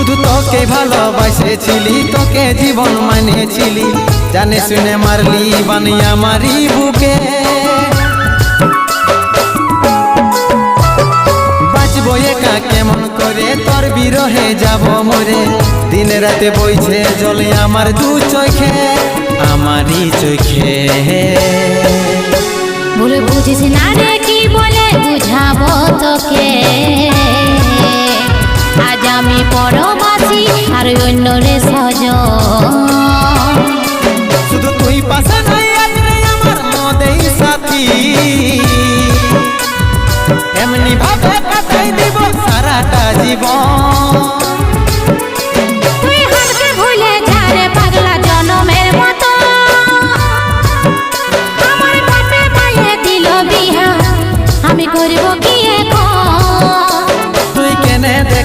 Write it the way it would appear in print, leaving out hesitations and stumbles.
শুধু তোকে ভালোবাসেছিলি, তোকে জীবন মানেছিলি, জানে শুনে মারলি বানিয়ে আমারই বুকে। বাঁচবো একা কেমন করে, তোর বিরহে যাব মরে, দিনে রাতে বইছে জলে আমার দু চোখে, আমারই চোখে। বলে বুঝিস না রে কি বলে বুঝাবো তোকে, আজ আমি পরবাসী আর অন্য রে সজন। শুধু তুই পাশে নাই আজ নেই আমার মদেই সাথী, এমনি ভাবে কাটাই দিব সারাটা জীবন।